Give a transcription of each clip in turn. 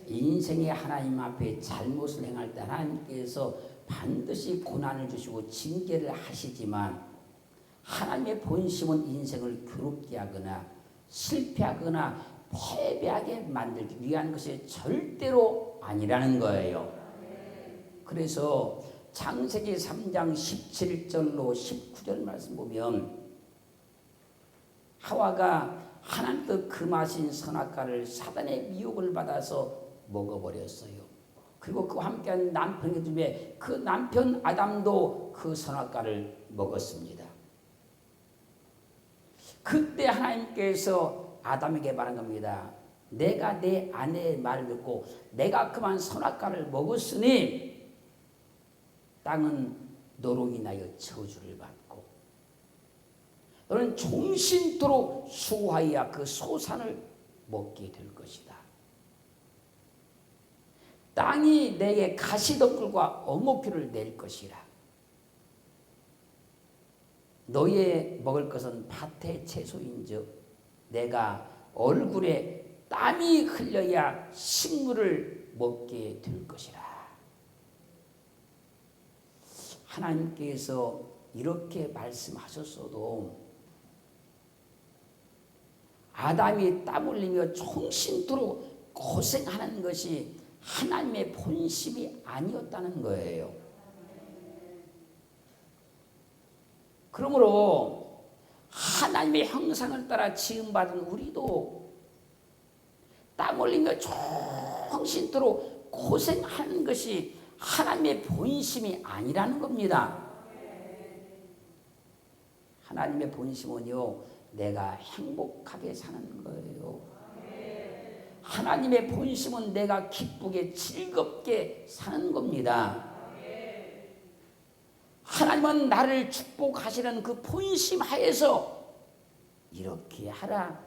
인생의 하나님 앞에 잘못을 행할 때 하나님께서 반드시 고난을 주시고 징계를 하시지만 하나님의 본심은 인생을 괴롭게 하거나 실패하거나 패배하게 만들기 위한 것이 절대로 아니라는 거예요. 그래서 창세기 3장 17절로 19절 말씀 보면 하와가 하나님께서 금하신 선악과를 사단의 미혹을 받아서 먹어버렸어요. 그리고 그와 함께한 남편의 집에 그 남편 아담도 그 선악과를 먹었습니다. 그때 하나님께서 아담에게 말한 겁니다. 내가 내 아내의 말을 듣고 내가 그만 선악과를 먹었으니 땅은 너로 인하여 저주를 받고 너는 종신토록 수고하여 그 소산을 먹게 될 것이다. 땅이 내게 가시덤불과 어목표를 낼 것이라. 너의 먹을 것은 밭의 채소인즉 내가 얼굴에 땀이 흘려야 식물을 먹게 될 것이라. 하나님께서 이렇게 말씀하셨어도 아담이 땀 흘리며 종신토록 고생하는 것이 하나님의 본심이 아니었다는 거예요. 그러므로 하나님의 형상을 따라 지음받은 우리도 땀 흘리며 종신토록 고생하는 것이 하나님의 본심이 아니라는 겁니다. 하나님의 본심은요, 내가 행복하게 사는 거예요. 하나님의 본심은 내가 기쁘게 즐겁게 사는 겁니다. 하나님은 나를 축복하시는 그 본심 하에서 이렇게 하라,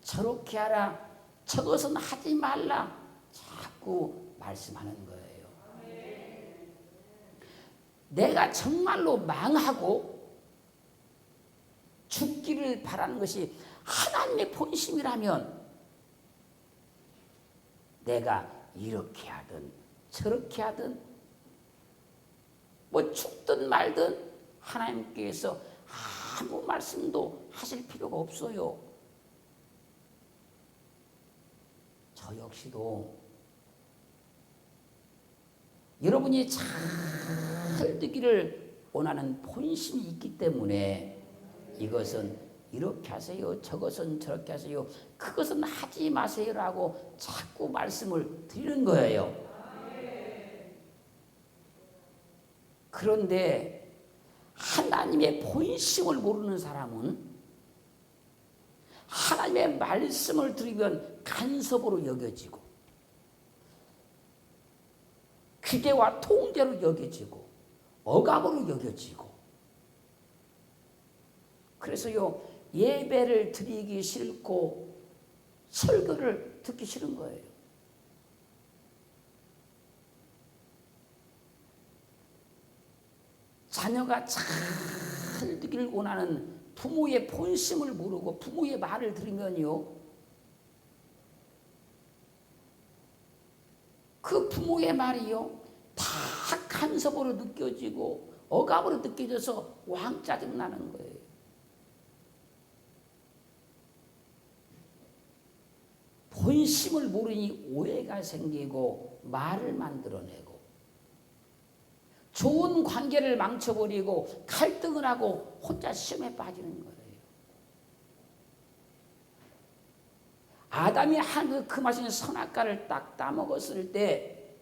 저렇게 하라, 저것은 하지 말라 자꾸 말씀하는 거예요. 내가 정말로 망하고 죽기를 바라는 것이 하나님의 본심이라면 내가 이렇게 하든 저렇게 하든 뭐 죽든 말든 하나님께서 아무 말씀도 하실 필요가 없어요. 저 역시도 여러분이 잘 되기를 원하는 본심이 있기 때문에 이것은 이렇게 하세요, 저것은 저렇게 하세요, 그것은 하지 마세요라고 자꾸 말씀을 드리는 거예요. 그런데 하나님의 본심을 모르는 사람은 하나님의 말씀을 들으면 간섭으로 여겨지고 기대와 통제로 여겨지고 억압으로 여겨지고 그래서요 예배를 드리기 싫고 설교를 듣기 싫은 거예요. 자녀가 잘 되기를 원하는 부모의 본심을 모르고 부모의 말을 들으면요 그 부모의 말이요 다 간섭으로 느껴지고 억압으로 느껴져서 왕짜증 나는 거예요. 본심을 모르니 오해가 생기고 말을 만들어내고 좋은 관계를 망쳐버리고 갈등을 하고 혼자 시험에 빠지는 거예요. 아담이 한 금하신 선악과를 딱 따먹었을 때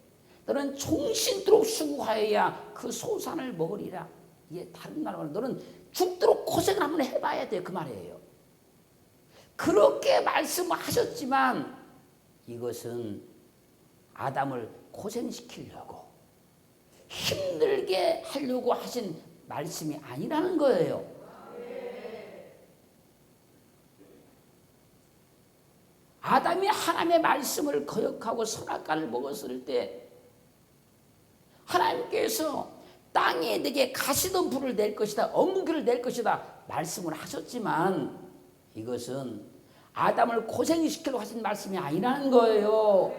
너는 종신토록 수고하여야 그 소산을 먹으리라. 이게 다른 말로 너는 죽도록 고생을 한번 해봐야 돼 그 말이에요. 그렇게 말씀하셨지만 이것은 아담을 고생시키려고 힘들게 하려고 하신 말씀이 아니라는 거예요. 아담이 하나님의 말씀을 거역하고 선악과를 먹었을 때 하나님께서 땅에 내게 가시덤불을 낼 것이다, 어묵을 낼 것이다 말씀을 하셨지만 이것은 아담을 고생시키려고 하신 말씀이 아니라는 거예요.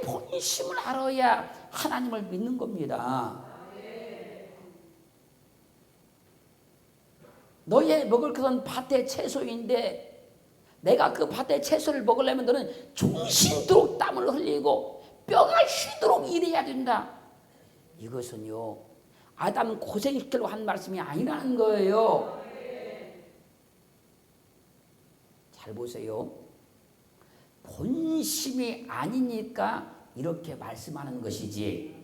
본심을 알아야 하나님을 믿는 겁니다. 너의 먹을 것은 밭의 채소인데 내가 그 밭의 채소를 먹으려면 너는 종신토록 땀을 흘리고 뼈가 쉬도록 일해야 된다. 이것은요, 아담 고생시키려고 한 말씀이 아니라는 거예요. 잘 보세요. 본심이 아니니까 이렇게 말씀하는 것이지,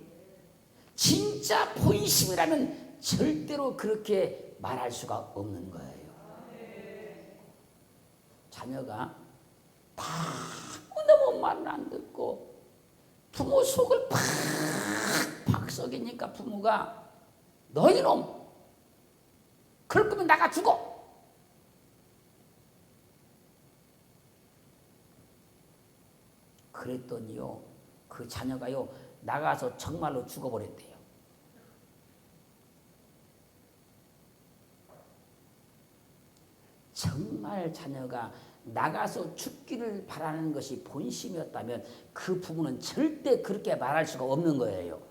진짜 본심이라면 절대로 그렇게 말할 수가 없는 거예요. 자녀가 너무 말을 안 듣고 부모 속을 팍팍 썩이니까 부모가 너 이놈, 그럴 거면 나가 죽어. 그랬더니요, 그 자녀가요 나가서 정말로 죽어버렸대요. 정말 자녀가 나가서 죽기를 바라는 것이 본심이었다면 그 부모는 절대 그렇게 말할 수가 없는 거예요.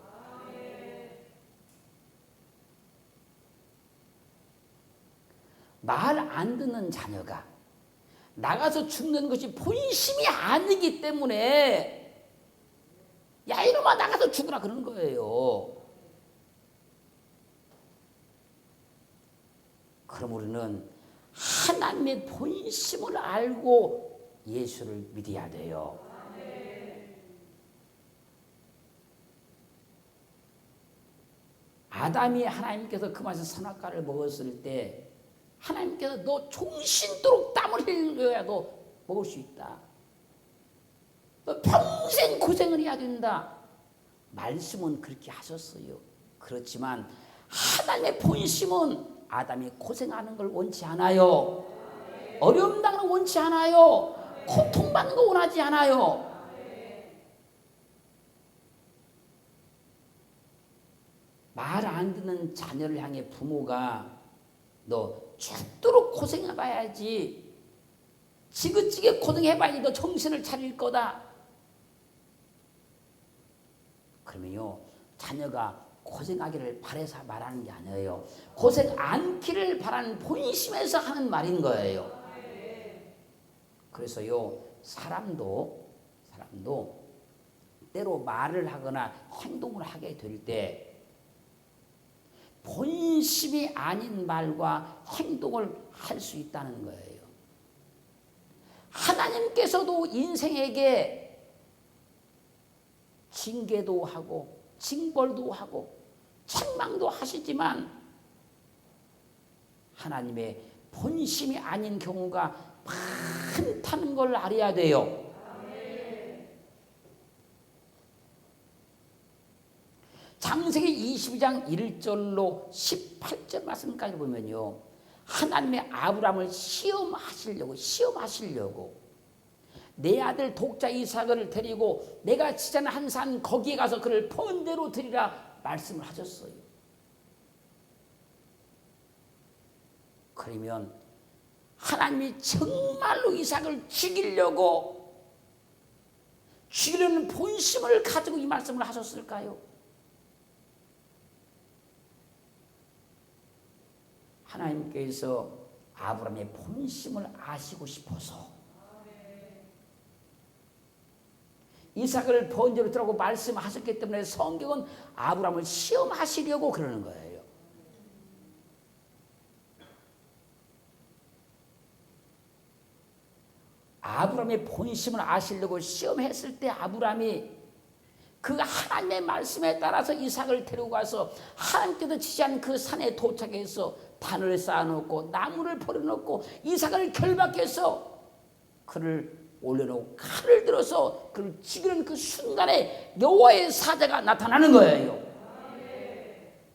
말 안 듣는 자녀가 나가서 죽는 것이 본심이 아니기 때문에 야 이놈아 나가서 죽으라 그러는 거예요. 그럼 우리는 하나님의 본심을 알고 예수를 믿어야 돼요. 아담이 하나님께서 그 맛의 선악과를 먹었을 때 하나님께서 너 종신토록 땀을 흘려야도 먹을 수 있다. 너 평생 고생을 해야 된다. 말씀은 그렇게 하셨어요. 그렇지만 하나님의 본심은 아담이 고생하는 걸 원치 않아요. 어려움 당하는 거 원치 않아요. 고통받는 거 원하지 않아요. 말 안 듣는 자녀를 향해 부모가 너 죽도록 고생해봐야지, 지긋지게 고생해봐야지 너 정신을 차릴 거다. 그러면요 자녀가 고생하기를 바라서 말하는 게 아니에요. 고생 않기를 바라는 본심에서 하는 말인 거예요. 그래서요 사람도 때로 말을 하거나 행동을 하게 될 때 본심이 아닌 말과 행동을 할 수 있다는 거예요. 하나님께서도 인생에게 징계도 하고 징벌도 하고 책망도 하시지만 하나님의 본심이 아닌 경우가 많다는 걸 알아야 돼요. 창세기 22장 1절로 18절 말씀까지 보면요 하나님의 아브라함을 시험하시려고 내 아들 독자 이삭을 데리고 내가 지잖은 한 산 거기에 가서 그를 번제로 드리라 말씀을 하셨어요. 그러면 하나님이 정말로 이삭을 죽이려는 본심을 가지고 이 말씀을 하셨을까요? 하나님께서 아브라함의 본심을 아시고 싶어서 이삭을 번제로 드리라고 말씀하셨기 때문에 성경은 아브라함을 시험하시려고 그러는 거예요. 아브라함의 본심을 아시려고 시험했을 때 아브라함이 그 하나님의 말씀에 따라서 이삭을 데리고 가서 하나님께서 지시한 그 산에 도착해서 단을 쌓아놓고 나무를 버려놓고 이삭을 결박해서 그를 올려놓고 칼을 들어서 그를 죽이는 그 순간에 여호와의 사자가 나타나는 거예요.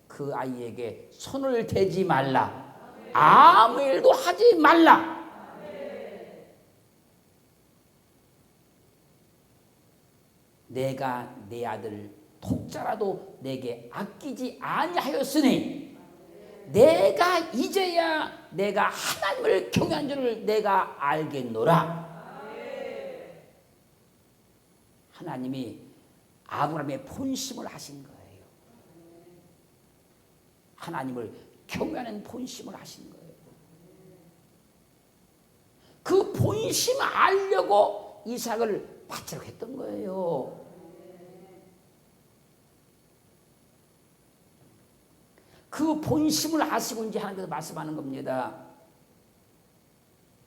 그 아이에게 손을 대지 말라, 아무 일도 하지 말라. 내가 내 아들 독자라도 내게 아끼지 아니하였으니 내가 이제야 내가 하나님을 경외한 줄을 내가 알겠노라. 하나님이 아브라함의 본심을 하신 거예요. 하나님을 경외하는 본심을 하신 거예요. 그 본심을 알려고 이삭을 바치려고 했던 거예요. 그 본심을 아시고 이제 하나님께서 말씀하는 겁니다.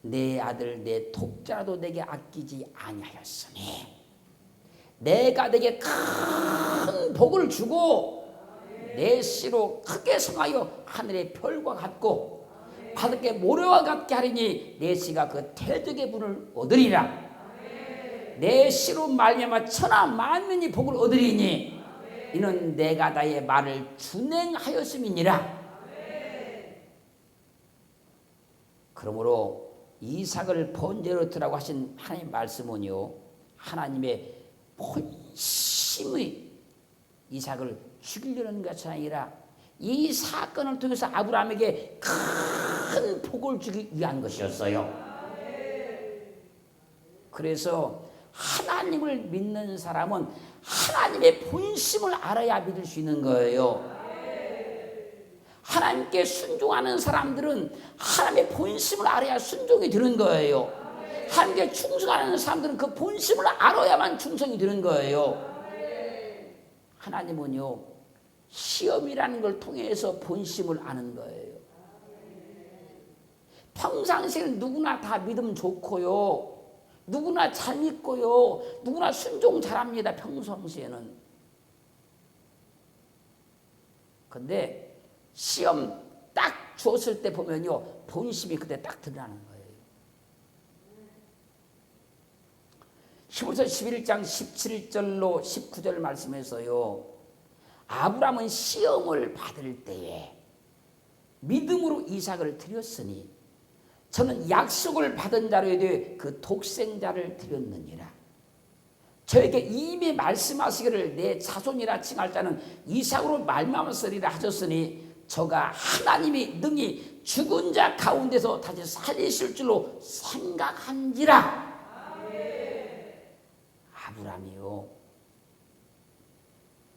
내 아들 내 독자라도 내게 아끼지 아니하였으니 내가 내게 큰 복을 주고 내 씨로 크게 성하여 하늘의 별과 같고 바닷가 모래와 같게 하리니 내 씨가 그 태적의 분을 얻으리라. 내 씨로 말미암아 천하 만민이 복을 얻으리니 이는 내가 나의 말을 준행하였음이니라. 그러므로 이삭을 번제로 드라고 하신 하나님의 말씀은요, 하나님의 본심의 이삭을 죽이려는 것이 아니라 이 사건을 통해서 아브라함에게 큰 복을 주기 위한 것이었어요. 그래서 하나님을 믿는 사람은 하나님의 본심을 알아야 믿을 수 있는 거예요. 하나님께 순종하는 사람들은 하나님의 본심을 알아야 순종이 되는 거예요. 하나님께 충성하는 사람들은 그 본심을 알아야만 충성이 되는 거예요. 하나님은요, 시험이라는 걸 통해서 본심을 아는 거예요. 평상시에는 누구나 다 믿음 좋고요, 누구나 잘 믿고요, 누구나 순종 잘합니다. 평상시에는. 근데 시험 딱 주었을 때 보면요, 본심이 그때 딱 드러나는 거예요. 히브리서 11장 17절로 19절 말씀에서요, 아브라함은 시험을 받을 때에 믿음으로 이삭을 드렸으니 저는 약속을 받은 자로 되어 그 독생자를 드렸느니라. 저에게 이미 말씀하시기를 내 자손이라 칭할 자는 이삭으로 말미암았으리라 하셨으니 저가 하나님이 능히 죽은 자 가운데서 다시 살리실 줄로 생각한지라. 아브라함이요,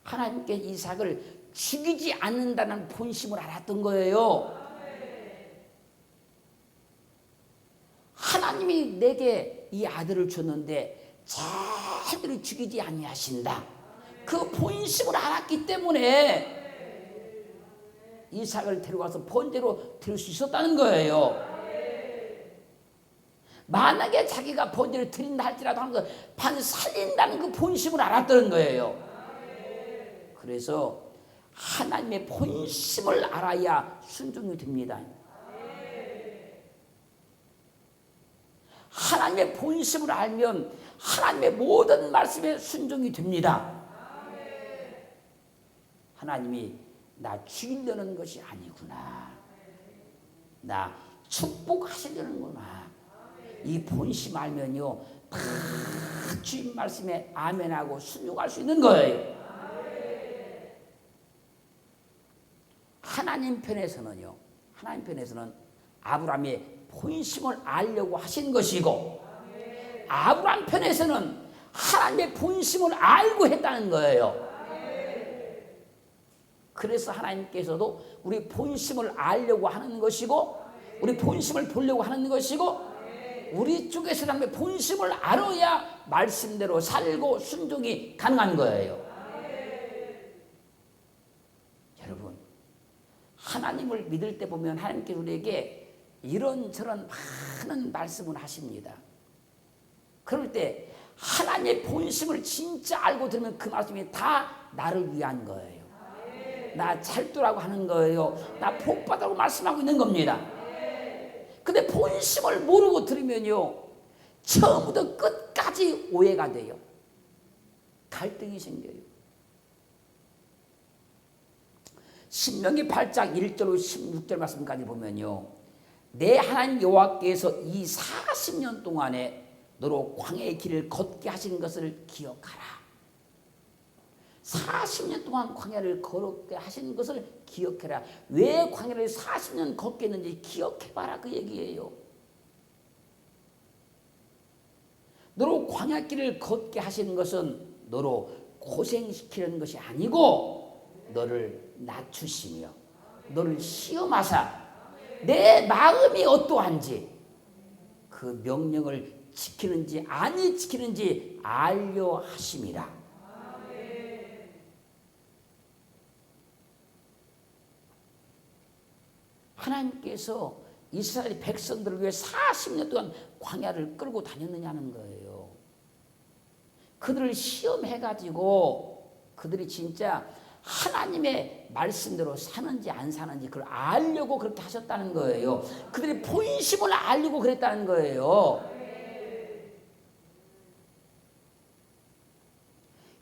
하나님께 이삭을 죽이지 않는다는 본심을 알았던 거예요. 하나님이 내게 이 아들을 줬는데 절대로 죽이지 아니하신다. 그 본심을 알았기 때문에 이삭을 데려가서 번제로 드릴 수 있었다는 거예요. 만약에 자기가 번제를 드린다 할지라도 하는 거 반드시 살린다는 그 본심을 알았다는 거예요. 그래서 하나님의 본심을 알아야 순종이 됩니다. 하나님의 본심을 알면 하나님의 모든 말씀에 순종이 됩니다. 하나님이 나 죽이려는 것이 아니구나, 나 축복하시려는구나, 이 본심 알면요, 다 주님 말씀에 아멘하고 순종할 수 있는 거예요. 하나님 편에서는요, 하나님 편에서는 아브라함의 본심을 알려고 하신 것이고, 아브라함 편에서는 하나님의 본심을 알고 했다는 거예요. 그래서 하나님께서도 우리 본심을 알려고 하는 것이고, 우리 본심을 보려고 하는 것이고, 우리 쪽에서 하나님의 본심을 알아야 말씀대로 살고 순종이 가능한 거예요. 여러분, 하나님을 믿을 때 보면 하나님께서 우리에게 이런저런 많은 말씀을 하십니다. 그럴 때 하나님의 본심을 진짜 알고 들으면 그 말씀이 다 나를 위한 거예요. 나 잘두라고 하는 거예요. 나 복받으라고 말씀하고 있는 겁니다. 근데 본심을 모르고 들으면요, 처음부터 끝까지 오해가 돼요. 갈등이 생겨요. 신명기 8장 1절로 16절 말씀까지 보면요, 내 하나님 여호와께서 이 40년 동안에 너로 광야의 길을 걷게 하신 것을 기억하라. 40년 동안 광야를 걸었게 하신 것을 기억해라. 왜 광야를 40년 걷게 했는지 기억해봐라, 그 얘기예요. 너로 광야길을 걷게 하신 것은 너로 고생시키는 것이 아니고 너를 낮추시며 너를 시험하사 내 마음이 어떠한지 그 명령을 지키는지 아니 지키는지 알려 하심이라. 하나님께서 이스라엘 백성들을 위해 40년 동안 광야를 끌고 다녔느냐는 거예요. 그들을 시험해가지고 그들이 진짜 하나님의 말씀대로 사는지 안 사는지 그걸 알려고 그렇게 하셨다는 거예요. 그들의 본심을 알려고 그랬다는 거예요.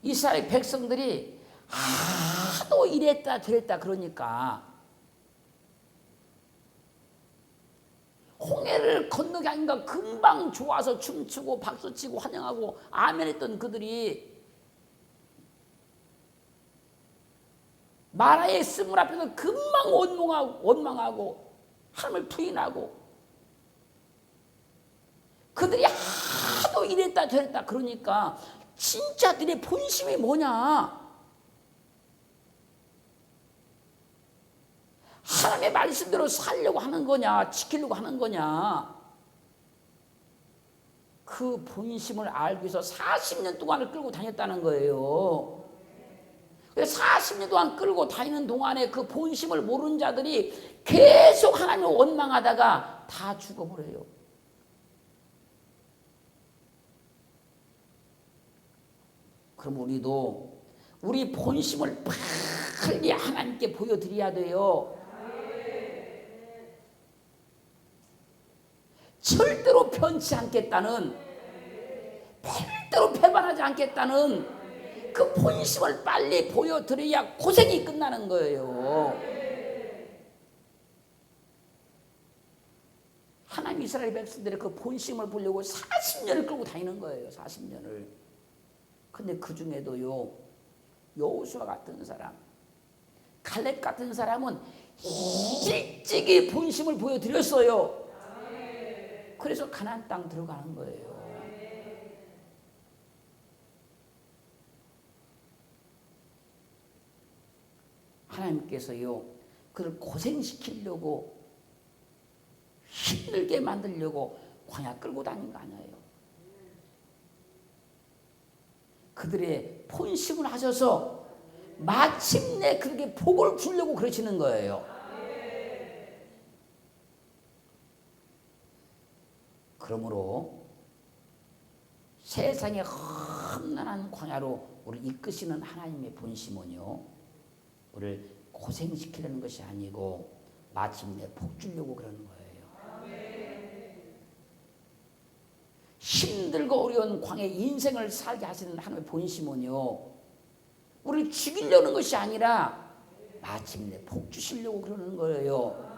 이스라엘 백성들이 하도 이랬다 저랬다 그러니까 홍해를 건너게 하니까 금방 좋아서 춤추고 박수치고 환영하고 아멘했던 그들이 마라의 쓴물 앞에서 금방 원망하고 하나님을 부인하고 그들이 하도 이랬다 저랬다 그러니까 진짜 너네 본심이 뭐냐? 하나님의 말씀대로 살려고 하는 거냐? 지키려고 하는 거냐? 그 본심을 알기 위해서 40년 동안을 끌고 다녔다는 거예요. 40년 동안 끌고 다니는 동안에 그 본심을 모르는 자들이 계속 하나님을 원망하다가 다 죽어버려요. 그럼 우리도 우리 본심을 빨리 하나님께 보여드려야 돼요. 절대로 변치 않겠다는, 절대로 배반하지 않겠다는 그 본심을 빨리 보여드려야 고생이 끝나는 거예요. 하나님 이스라엘 백성들의 그 본심을 보려고 40년을 끌고 다니는 거예요. 40년을. 근데 그 중에도요, 여호수아 같은 사람, 갈렙 같은 사람은 일찍이 본심을 보여드렸어요. 그래서 가나안 땅 들어가는 거예요. 하나님께서요, 그를 고생시키려고 힘들게 만들려고 광야 끌고 다닌 거 아니에요. 그들의 본심을 하셔서 마침내 그렇게 복을 주려고 그러시는 거예요. 그러므로 세상의 험난한 광야로 우리를 이끄시는 하나님의 본심은요, 우리를 고생시키려는 것이 아니고 마침내 복 주려고 그러는 거예요. 힘들고 어려운 광야 인생을 살게 하시는 하나님의 본심은요, 우리를 죽이려는 것이 아니라 마침내 복 주시려고 그러는 거예요.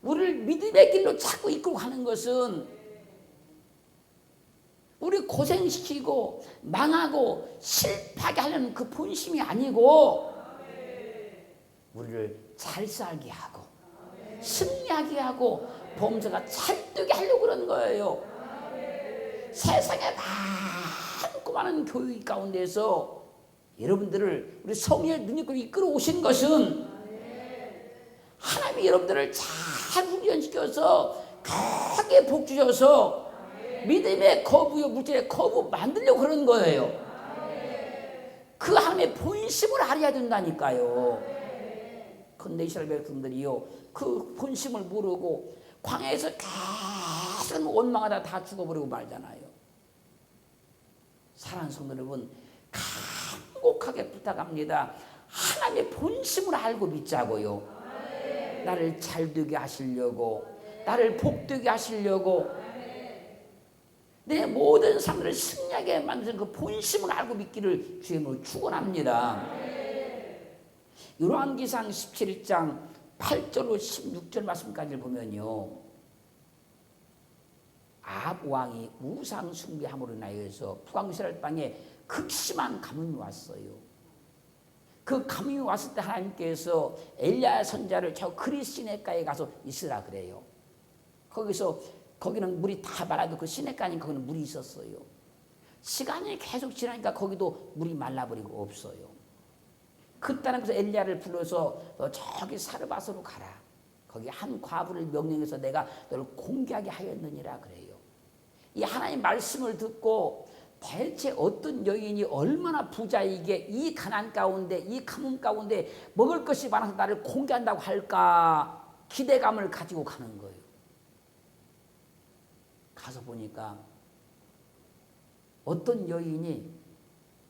우리를 믿음의 길로 자꾸 이끌고 가는 것은 우리 고생시키고 망하고 실패하게 하려는 그 본심이 아니고 우리를 잘 살게 하고 승리하게 하고 범사가 찰뜨게 하려고 그러는 거예요. 세상에 많은 교육 가운데서 여러분들을 우리 성령의 능력으로 이끌어 오신 것은 하나님이 여러분들을 잘 훈련시켜서 크게 복 주셔서 믿음의 거부요 물질의 거부 만들려고 그러는 거예요. 그 하나님의 본심을 알아야 된다니까요. 근데 이스라엘 백성들이요, 그 본심을 모르고 광야에서 계속 원망하다 다 죽어버리고 말잖아요. 사랑하는 성도 여러분, 간곡하게 부탁합니다. 하나님의 본심을 알고 믿자고요. 나를 잘되게 하시려고, 나를 복되게 하시려고, 내 모든 삶을 승리하게 만드는 그 본심을 알고 믿기를 주님으로 축원합니다. 요한계시록 17장 8절로 16절 말씀까지 보면요, 아합 왕이 우상 숭배함으로 인하여서 북왕이스라엘 땅에 극심한 가뭄이 왔어요. 그 가뭄이 왔을 때 하나님께서 엘리야 선지자를 저 그리 시내가에 가서 있으라 그래요. 거기는 물이 다 말아도 그 시내가니 거기는 물이 있었어요. 시간이 계속 지나니까 거기도 물이 말라버리고 없어요. 그때는 그래서 엘리야를 불러서 너 저기 사르밧으로 가라. 거기 한 과부를 명령해서 내가 너를 공개하게 하였느니라 그래요. 이 하나님 말씀을 듣고 대체 어떤 여인이 얼마나 부자이게 이 가난 가운데 이 가뭄 가운데 먹을 것이 많아서 나를 공개한다고 할까 기대감을 가지고 가는 거예요. 가서 보니까 어떤 여인이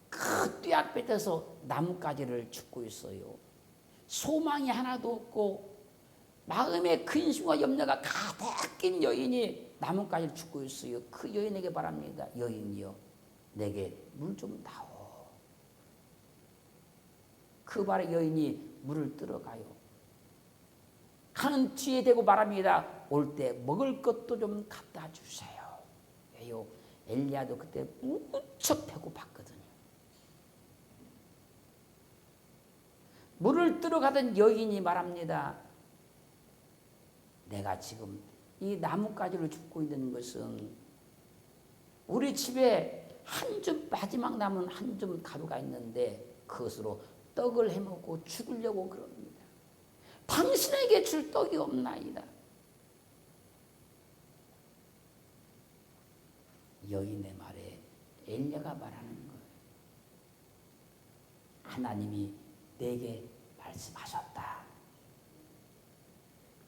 그 뙤약볕에서 나뭇가지를 줍고 있어요. 소망이 하나도 없고 마음에 근심과 염려가 가득 낀 여인이 나뭇가지를 줍고 있어요. 그 여인에게 바랍니다. 여인이여 내게 물 좀 다오. 그 말에 여인이 물을 들어가요. 가는 뒤에 대고 말합니다. 올 때 먹을 것도 좀 갖다 주세요. 왜요? 엘리야도 그때 무척 배고팠거든요. 물을 들어가던 여인이 말합니다. 내가 지금 이 나뭇가지를 줍고 있는 것은 우리 집에 한 줌 마지막 남은 한 줌 가루가 있는데 그것으로 떡을 해먹고 죽으려고 그럽니다. 당신에게 줄 떡이 없나이다. 여인의 말에 엘리야가 말하는 거예요. 하나님이 내게 말씀하셨다.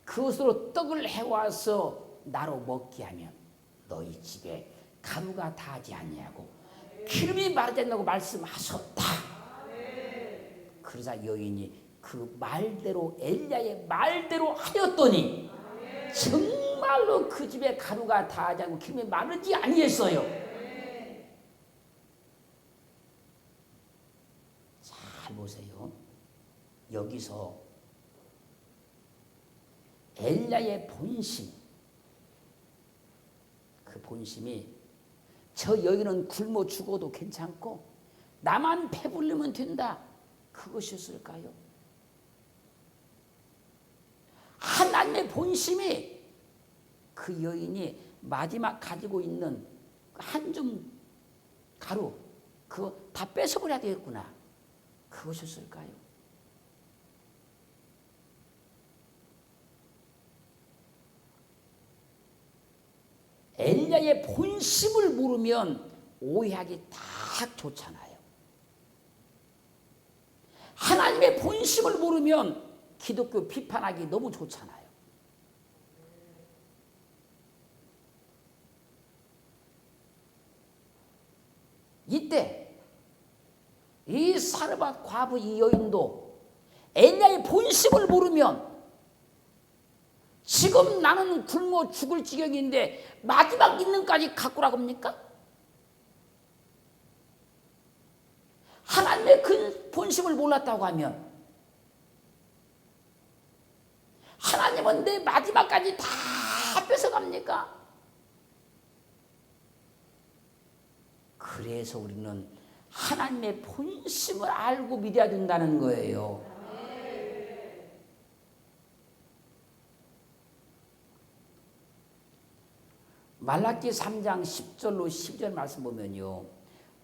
그것으로 떡을 해와서 나로 먹게 하면 너희 집에 가루가 다하지 아니하고 기름이 마르지 않는다고 말씀하셨다. 그러자 여인이 그 말대로 엘리야의 말대로 하였더니 정말로 그 집에 가루가 다하지 않고 기름이 마르지 아니했어요. 잘 보세요. 여기서 엘리야의 본심, 그 본심이 저 여인은 굶어 죽어도 괜찮고 나만 배부르면 된다. 그것이었을까요? 하나님의 본심이 그 여인이 마지막 가지고 있는 한 줌 가루 그거 다 뺏어버려야 되겠구나. 그것이었을까요? 엘리야의 본심을 모르면 오해하기 딱 좋잖아요. 하나님의 본심을 모르면 기독교 비판하기 너무 좋잖아요. 이때 이 사르밧 과부 이 여인도 엘리야의 본심을 모르면 지금 나는 굶어 죽을 지경인데 마지막 있는까지 갖고라고 합니까? 하나님의 그 본심을 몰랐다고 하면 하나님은 내 마지막까지 다 뺏어갑니까? 그래서 우리는 하나님의 본심을 알고 믿어야 된다는 거예요. 말라기 3장 10절로 12절 말씀 보면요.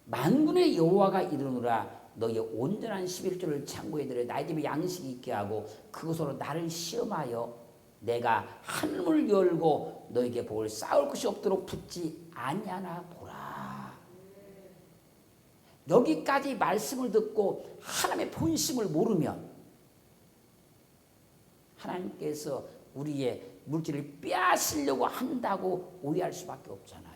만군의 여호와가 이르노라 너희 온전한 11조를 창고에 들여 나의 집에 양식이 있게 하고 그것으로 나를 시험하여 내가 하늘을 열고 너에게 복을 쌓을 것이 없도록 붙지 아니하나 보라. 여기까지 말씀을 듣고 하나님의 본심을 모르면 하나님께서 우리의 물질을 빼앗으려고 한다고 오해할 수밖에 없잖아.